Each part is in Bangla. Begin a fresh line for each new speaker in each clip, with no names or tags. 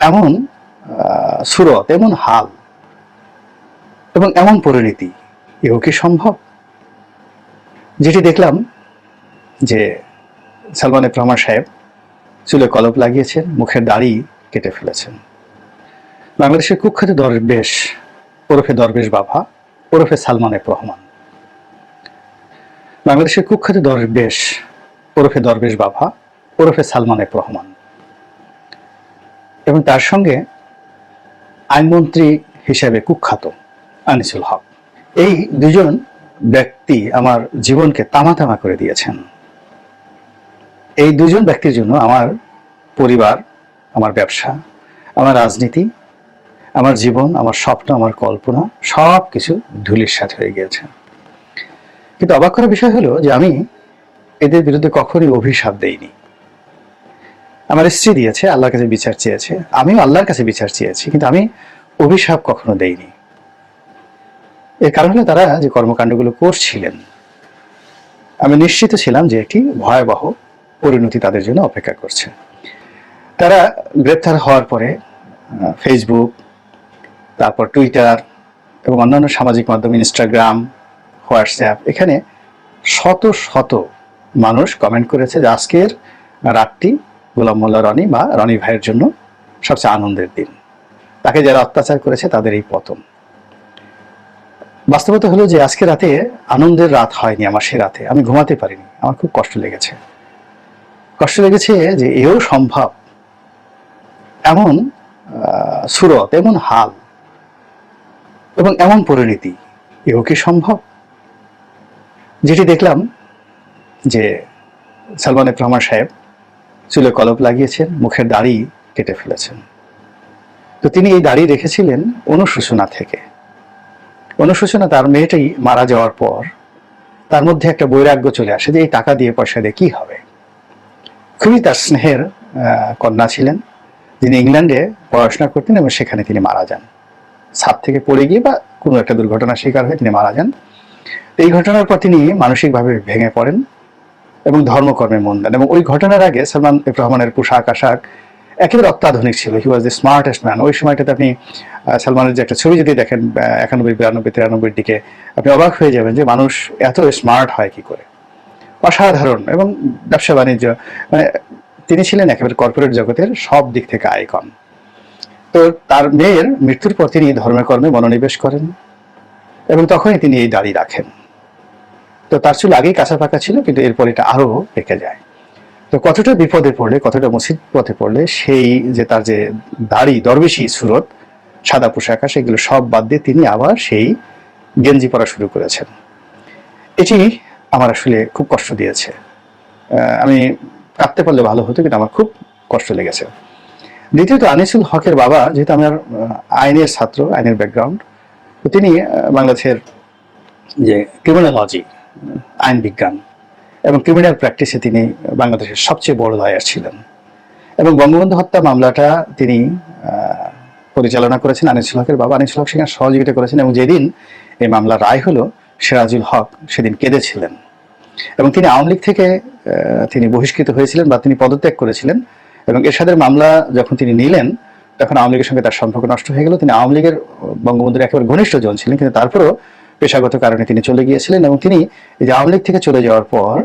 এমন সুরত, এমন হাল এবং এমন পরিণতি, এও কি সম্ভব? যেটি দেখলাম যে সালমান এফ রহমান সাহেব চুলে কলপ লাগিয়েছেন, মুখের দাড়ি কেটে ফেলেছেন। বাংলাদেশের কুখ্যাত দরবেশ ওরফে দরবেশ বাবা ওরফে সালমান এফ রহমান, বাংলাদেশের কুখ্যাত দরবেশ ওরফে দরবেশ বাবা ওরফে সালমান এফ রহমান এবং তার সঙ্গে আইনমন্ত্রী হিসেবে কুখ্যাত আনিসুল হক। এই দুজন ব্যক্তি আমার জীবনকে তামা তামা করে দিয়েছেন। এই দুজন ব্যক্তির জন্য আমার পরিবার, আমার ব্যবসা, আমার রাজনীতি, আমার জীবন, আমার স্বপ্ন, আমার কল্পনা সব কিছু ধূলিসাৎ হয়ে গিয়েছে। কিন্তু অবাক করার বিষয় হলো যে আমি এদের বিরুদ্ধে কখনোই অভিশাপ দেইনি। আমার স্ত্রী দিয়েছে, আল্লাহর কাছে বিচার চেয়েছে, আমিও আল্লাহর কাছে বিচার চেয়েছি, কিন্তু আমি অভিশাপ কখনো দেইনি। এর কারণ হলো তারা যে কর্মকাণ্ডগুলো করছিলেন, আমি নিশ্চিত ছিলাম যে একটি ভয়াবহ পরিণতি তাদের জন্য অপেক্ষা করছে। তারা গ্রেপ্তার হওয়ার পরে ফেসবুক, তারপর টুইটার এবং অন্যান্য সামাজিক মাধ্যম, ইনস্টাগ্রাম, হোয়াটসঅ্যাপ, এখানে শত শত মানুষ কমেন্ট করেছে যে আজকের রাতটি গোলাম মোল্লা রনি বা রনি ভাইয়ের জন্য সবচেয়ে আনন্দের দিন। তাকে যারা অত্যাচার করেছে তাদের এই পতন। বাস্তবতা হলো যে আজকে রাতে আনন্দের রাত হয়নি আমার। সে রাতে আমি ঘুমাতে পারিনি, আমার খুব কষ্ট লেগেছে। কষ্ট লেগেছে যে এও সম্ভব, এমন সুরত, এমন হাল এবং এমন পরিণতি, এও কি সম্ভব? যেটি দেখলাম যে সালমান এফ রহমান সাহেব চুলে কলপ লাগিয়েছেন, মুখের দাড়ি কেটে ফেলেছেন। তো তিনি এই দাড়ি রেখেছিলেন অনুশোচনা থেকে। অনুশোচনা, তার মেয়েটাই মারা যাওয়ার পর তার মধ্যে একটা বৈরাগ্য চলে আসে যে এই টাকা দিয়ে পয়সা দিয়ে কি হবে। খুবই তার স্নেহের কন্যা ছিলেন, যিনি ইংল্যান্ডে পড়াশোনা করতেন এবং সেখানে তিনি মারা যান। ছাদ থেকে পড়ে গিয়ে বা কোনো একটা দুর্ঘটনার শিকার হয়ে তিনি মারা যান। এই ঘটনার পর তিনি মানসিকভাবে ভেঙে পড়েন এবং ধর্মকর্মে মন দেন। এবং ওই ঘটনার আগে সালমান এফ রহমানের পোশাক আশাক একেবারে অত্যাধুনিক ছিল। হি ওয়াজ দ্য স্মার্টেস্ট ম্যান। ওই সময়টাতে আপনি সালমানের যে একটা ছবি যদি দেখেন 91, 92, 93 দিকে, আপনি অবাক হয়ে যাবেন যে মানুষ এত স্মার্ট হয় কি করে। অসাধারণ। এবং ব্যবসা বাণিজ্য, মানে তিনি ছিলেন একেবারে কর্পোরেট জগতের সব দিক থেকে আইকন। তো তার মেয়ের মৃত্যুর পর তিনি ধর্মের কর্মে মনোনিবেশ করেন এবং তখনই তিনি এই দাড়ি রাখেন। তো তার চুল আগেই কাঁচা পাকা ছিল, কিন্তু এরপর এটা আরো পেকে যায়। তো কতটা বিপদে পড়লে, কতটা মুসিবতে পড়লে সেই যে তার যে দাড়ি, দরবেশি সুরত, সাদা পোশাক, সেগুলো সব বাদ দিয়ে তিনি আবার সেই গেঞ্জি পরা শুরু করেছেন। এটি আমার আসলে খুব কষ্ট দিয়েছে। আমি কাঁদতে পারলে ভালো হতো, কিন্তু আমার খুব কষ্ট লেগেছে। দ্বিতীয়ত, আনিসুল হকের বাবা, যেহেতু আমার আইনের ছাত্র, আইনের ব্যাকগ্রাউন্ড, তো তিনি বাংলাদেশের যে ক্রিমিনোলজি, আইন বিজ্ঞান এবং ক্রিমিনাল প্র্যাকটিসে তিনি বাংলাদেশের সবচেয়ে বড় লয়ার ছিলেন। এবং বঙ্গবন্ধু হত্যা মামলাটা তিনি পরিচালনা করেছেন আনিসুল হকের বাবা। আনিসুল হক সেখানে সহযোগিতা করেছেন এবং যেদিন এই মামলার রায় হলো, সিরাজুল হক সেদিন কেঁদেছিলেন। এবং তিনি আওয়ামী লীগ থেকে তিনি বহিষ্কৃত হয়েছিলেন বা তিনি পদত্যাগ করেছিলেন। এবং এরশাদের মামলা যখন তিনি নিলেন, তখন আওয়ামী লীগের সঙ্গে তার সম্পর্ক নষ্ট হয়ে গেল। তিনি আওয়ামী লীগের বঙ্গবন্ধুর একেবারে ঘনিষ্ঠ জন ছিলেন, কিন্তু তারপরেও পেশাগত কারণে তিনি চলে গিয়েছিলেন। এবং তিনি এই যে আওয়ামী লীগ থেকে চলে যাওয়ার পর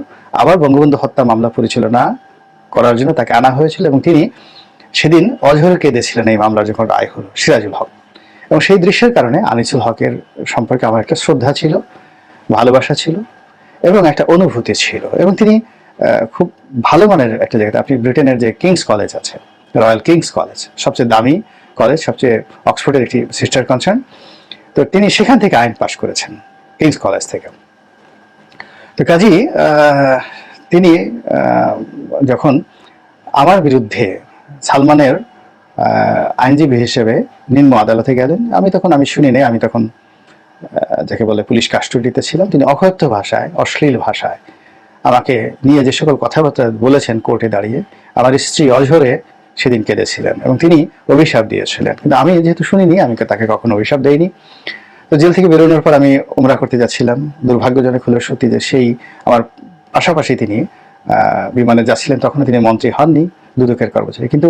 আবার বঙ্গবন্ধু হত্যা মামলা পরিচালনা করার জন্য তাকে আনা হয়েছিল এবং তিনি সেদিন অঝরে কেঁদেছিলেন এই মামলার যখন রায় হলো, সিরাজুল হক। এবং সেই দৃশ্যের কারণে আনিসুল হকের সম্পর্কে আমার একটা শ্রদ্ধা ছিল, ভালোবাসা ছিল এবং একটা অনুভূতি ছিল। এবং তিনি খুব ভালো মানের একটা জায়গাতে, আপনি ব্রিটেনের যে কিংস কলেজ আছে, রয়্যাল কিংস কলেজ, সবচেয়ে দামি কলেজ, সবচেয়ে অক্সফোর্ডের একটি সিস্টার কনসার্ন, তো তিনি সেখান থেকে আইন পাশ করেছেন, কিংস কলেজ থেকে। তো কাজী তিনি যখন আমার বিরুদ্ধে সালমানের আইনজীবী হিসেবে নিম্ন আদালতে গেলেন, আমি শুনি নাই, আমি তখন যাকে বলে পুলিশ কাস্টডিতে ছিলাম। তিনি অকথ্য ভাষায়, অশ্লীল ভাষায় আমাকে নিয়ে যে সকল কথাবার্তা বলেছেন কোর্টে দাঁড়িয়ে, আমার স্ত্রী অঝরে সেদিন কেঁদেছিলেন এবং তিনি অভিশাপ দিয়েছিলেন। কিন্তু আমি যেহেতু শুনিনি, আমি তাকে কখনো অভিশাপ দেইনি। তো জেল থেকে বেরোনোর পর আমি উমরা করতে যাচ্ছিলাম। দুর্ভাগ্যজনক হলো সত্যি যে সেই আমার পাশাপাশি তিনি বিমানে যাচ্ছিলেন, তখনও তিনি মন্ত্রী হননি, দুদকের কর্মচারী। কিন্তু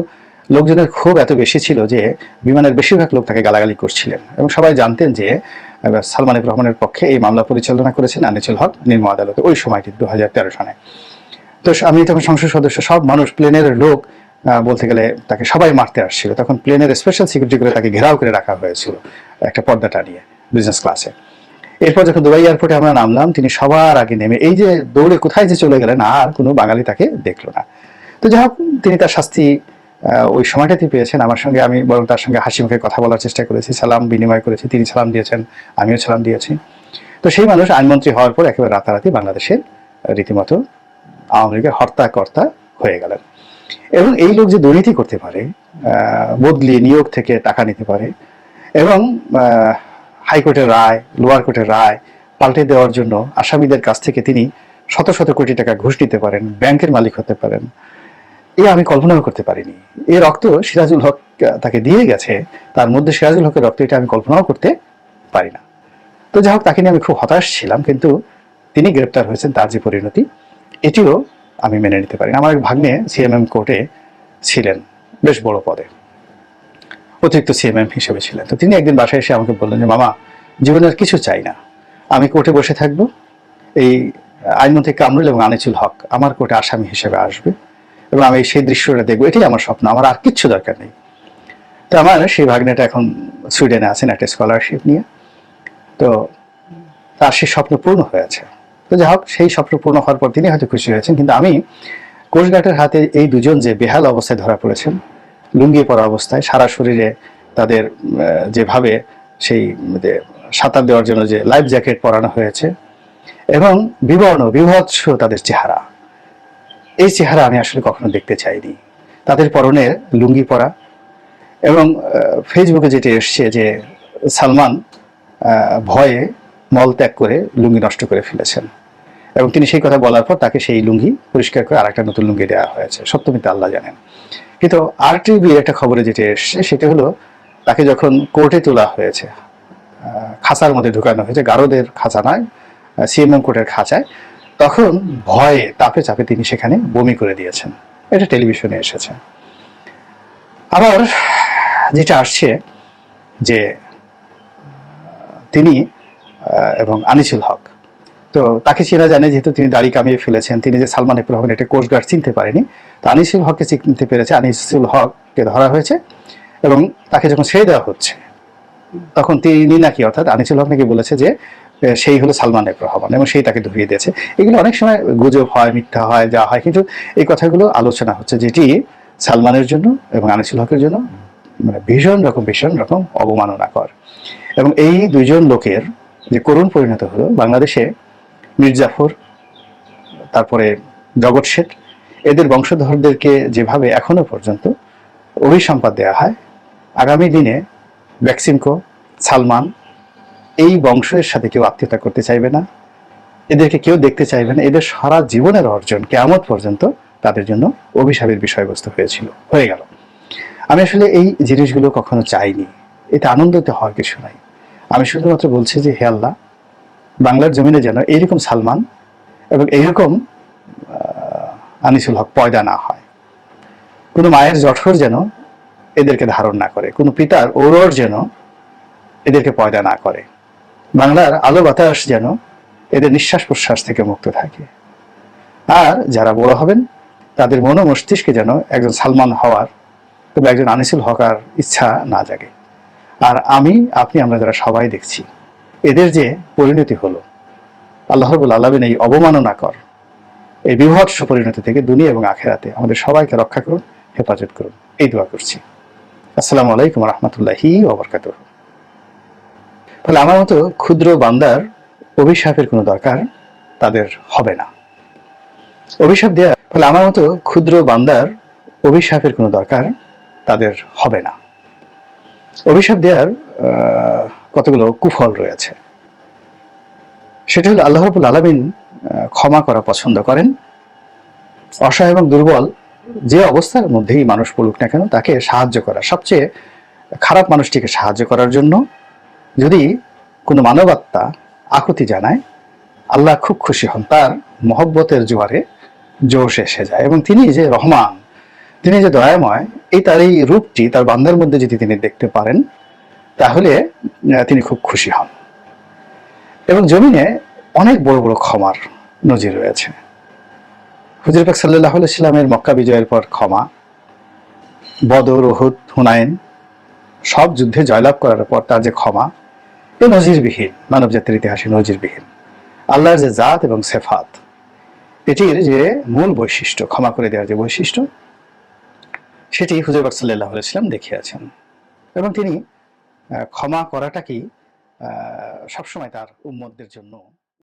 লোকজনের ক্ষোভ এত বেশি ছিল যে বিমানের বেশিরভাগ লোক তাকে গালাগালি করছিলেন, এবং সবাই জানতেন যে সালমান এফ রহমানের পক্ষে এই মামলা পরিচালনা করেছেন আনিসুল হক নিম্ন আদালতে ওই সময়টি 2013 সনে। তো আমি তখন সংসদ সদস্য, সব মানুষ, প্লেনের লোক বলতে গেলে তাকে সবাই মারতে আসছিল। তখন প্লেনের স্পেশাল সিকিউরিটি করে তাকে ঘেরাও করে রাখা হয়েছিল একটা পর্দাটা নিয়ে বিজনেস ক্লাসে। এরপর যখন দুবাই এয়ারপোর্টে আমরা নামলাম, তিনি সবার আগে নেমে এই যে দৌড়ে কোথায় যে চলে গেলেন, আর কোনো বাঙালি তাকে দেখলো না। তো যাই হোক, তিনি তার শাস্তি ওই সময়টাতে পেয়েছেন। আমার সঙ্গে, আমি বরং তার সঙ্গে হাসি মুখে কথা বলার চেষ্টা করেছি, সালাম বিনিময় করেছি, তিনি সালাম দিয়েছেন, আমিও সালাম দিয়েছি। তো সেই মানুষ আইনমন্ত্রী হওয়ার পর একেবারে রাতারাতি বাংলাদেশের রীতিমতো আওয়ামী লীগের হর্তা-কর্তা হয়ে গেলেন। এবং এই লোক যে দুর্নীতি করতে পারে, বদলি নিয়োগ থেকে টাকা নিতে পারে, এবং হাইকোর্টের রায়, লোয়ার কোর্টের রায় পাল্টে দেওয়ার জন্য আসামিদের কাছ থেকে তিনি শত শত কোটি টাকা ঘুষ নিতে পারেন, ব্যাংকের মালিক হতে পারেন, এ আমি কল্পনাও করতে পারিনি। এ রক্ত সিরাজুল হক তাকে দিয়ে গেছে, তার মধ্যে সিরাজুল হকের রক্ত, এটা আমি কল্পনাও করতে পারি না। তো যাই হোক, তাকে নিয়ে আমি খুব হতাশ ছিলাম, কিন্তু তিনি গ্রেপ্তার হয়েছেন, তার যে পরিণতি, এটিও আমি মেনে নিতে পারি না। আমার এক ভাগ্নে সিএমএম কোর্টে ছিলেন, বেশ বড় পদে, অতিরিক্ত সিএমএম হিসেবে ছিলেন। তো তিনি একদিন বাসায় এসে আমাকে বললেন যে, মামা, জীবনের কিছু চাই না, আমি কোর্টে বসে থাকবো, এই আইনমন্ত্রী কামরুল এবং আনিসুল হক আমার কোর্টে আসামি হিসেবে আসবে, এবং আমি সেই দৃশ্যটা দেখবো, এটাই আমার স্বপ্ন, আমার আর কিচ্ছু দরকার নেই। তো আমার সেই ভাগ্নেটা এখন সুইডেনে আছেন একটা স্কলারশিপ নিয়ে। তো তার সেই স্বপ্ন পূর্ণ হয়েছে। তো যাই হোক, সেই স্বপ্ন পূর্ণ হওয়ার পর তিনি হয়তো খুশি হয়েছেন, কিন্তু আমি কোস্টগার্ডের হাতে এই দুজন যে বেহাল অবস্থায় ধরা পড়েছেন, লুঙ্গি পরা অবস্থায়, সারা শরীরে তাদের যেভাবে সেই সাঁতার দেওয়ার জন্য যে লাইফ জ্যাকেট পরানো হয়েছে, এবং বিবর্ণ বিভৎস তাদের চেহারা, এই চেহারা আমি আসলে কখনো দেখতে চাইনি। তাদের পরনে লুঙ্গি পরা, এবং ফেসবুকে যেটি এসছে যে সালমান ভয়ে মল ত্যাগ করে লুঙ্গি নষ্ট করে ফেলেছেন, এবং তিনি সেই কথা বলার পর তাকে সেই লুঙ্গি পরিষ্কার করে আরেকটা নতুন লুঙ্গি দেওয়া হয়েছে। সত্যমিতে আল্লাহ জানেন। কিন্তু RTV একটা খবরে যেটি এসছে সেটা হলো, তাকে যখন কোর্টে তোলা হয়েছে, খাঁচার মধ্যে ঢুকানো হয়েছে, গারদের খাঁচা নয়, সিএমএম কোর্টের খাঁচায়, তখন ভয়ে তাপে চাপে তিনি সেখানে বমি করে দিয়েছেন। এটা টেলিভিশনে এসেছে। আবার যেটা আসছে যে তিনি এবং আনিসুল হক, তো তাকে চেনা জানে, যেহেতু তিনি দাড়ি কামিয়ে ফেলেছেন, তিনি যে সালমান এফ রহমান এটা কোস্টগার্ড চিনতে পারেনি, তো আনিসুল হককে চিনতে পেরেছে। আনিসুল হককে ধরা হয়েছে, এবং তাকে যখন ছেড়ে দেওয়া হচ্ছে, তখন তিনি নাকি, অর্থাৎ আনিসুল হক নাকি বলেছে যে সেই হলো সালমান এফ রহমান, এবং সেই তাকে ধরিয়ে দিয়েছে। এগুলো অনেক সময় গুজব হয়, মিথ্যা হয়, যা হয়, কিন্তু এই কথাগুলো আলোচনা হচ্ছে, যেটি সালমানের জন্য এবং আনিসুল হকের জন্য মানে ভীষণ রকম অবমাননাকর। এবং এই দুইজন লোকের যে করুণ পরিণত হলো, বাংলাদেশে মির্জাফর, তারপরে জগৎ শেঠ, এদের বংশধরদেরকে যেভাবে এখনো পর্যন্ত অভিসম্পাদ দেওয়া হয়, আগামী দিনে বেক্সিমকো, সালমান, এই বংশের সাথে কেউ আত্মীয়তা করতে চাইবে না, এদেরকে কেউ দেখতে চাইবে না। এদের সারা জীবনের অর্জন কিয়ামত পর্যন্ত তাদের জন্য অভিশাপের বিষয়বস্তু হয়ে গেল। আমি আসলে এই জিনিসগুলো কখনো চাইনি, এতে আনন্দিত হওয়ার কিছু নাই। আমি শুধুমাত্র বলছি যে, হে আল্লাহ, বাংলার জমিনে যেন এইরকম সালমান এবং এইরকম আনিসুল হক পয়দা না হয়। কোনো মায়ের জঠর যেন এদেরকে ধারণ না করে, কোনো পিতার ঔরর যেন এদেরকে পয়দা না করে। বাংলার আলো বাতাস যেন এদের নিঃশ্বাস প্রশ্বাস থেকে মুক্ত থাকে। আর যারা বড় হবেন, তাদের মন ও মস্তিষ্কে যেন একজন সালমান হওয়ার তবে একজন আনিসুল হকার ইচ্ছা না জাগে। আর আমরা যারা সবাই দেখছি, এদের যে পরিণতি হলো, আল্লাহ রাব্বুল আলামিন এই অবমাননাকর, এই বিভৎস পরিণতি থেকে দুনিয়া এবং আখেরাতে আমাদের সবাইকে রক্ষা করুন, হেফাজত করুন, এই দোয়া করছি। আসসালামু আলাইকুম ওয়া রাহমাতুল্লাহি ওয়া বারাকাতুহু। ফলে আমার মতো ক্ষুদ্র বান্দার অভিশাপের কোনো দরকার তাদের হবে না। অভিশাপ দেওয়া, ফলে আমার মতো ক্ষুদ্র বান্দার অভিশাপের কোনো দরকার তাদের হবে না। অভিশাপ দেওয়ার কতগুলো কুফল রয়েছে। সেটা হলো, আল্লাহ রাব্বুল আলামিন ক্ষমা করা পছন্দ করেন। অসহায় এবং দুর্বল যে অবস্থার মধ্যেই মানুষ পড়ুক না কেন, তাকে সাহায্য করা, সবচেয়ে খারাপ মানুষটিকে সাহায্য করার জন্য যদি কোনো মানবাত্মা আকুতি জানায়, আল্লাহ খুব খুশি হন, তার মহব্বতের জোয়ারে জোশ এসে যায়। এবং তিনি যে রহমান, তিনি যে দয়াময়, তার এই রূপটি তার বান্দার মধ্যে যদি তিনি দেখতে পারেন, তাহলে তিনি খুব খুশি হন। এবং জমিনে অনেক বড় বড় ক্ষমার নজির রয়েছে। হুজুর পাক সাল্লাল্লাহু আলাইহি সাল্লামের মক্কা বিজয়ের পর ক্ষমা, বদর, উহুদ, হুনাইন সব যুদ্ধে জয়লাভ করার পর তার যে ক্ষমা, এ নজিরবিহীন, মানব জাতির ইতিহাসে নজিরবিহীন। আল্লাহর যে জাত এবং সেফাত, এটির যে মূল বৈশিষ্ট্য, ক্ষমা করে দেওয়ার যে বৈশিষ্ট্য, সেটি হুজুর পাক সাল্লাল্লাহু আলাইহি সাল্লাম দেখিয়েছেন। এবং তিনি ক্ষমা করাটাকেই সবসময় তার উম্মতদের জন্য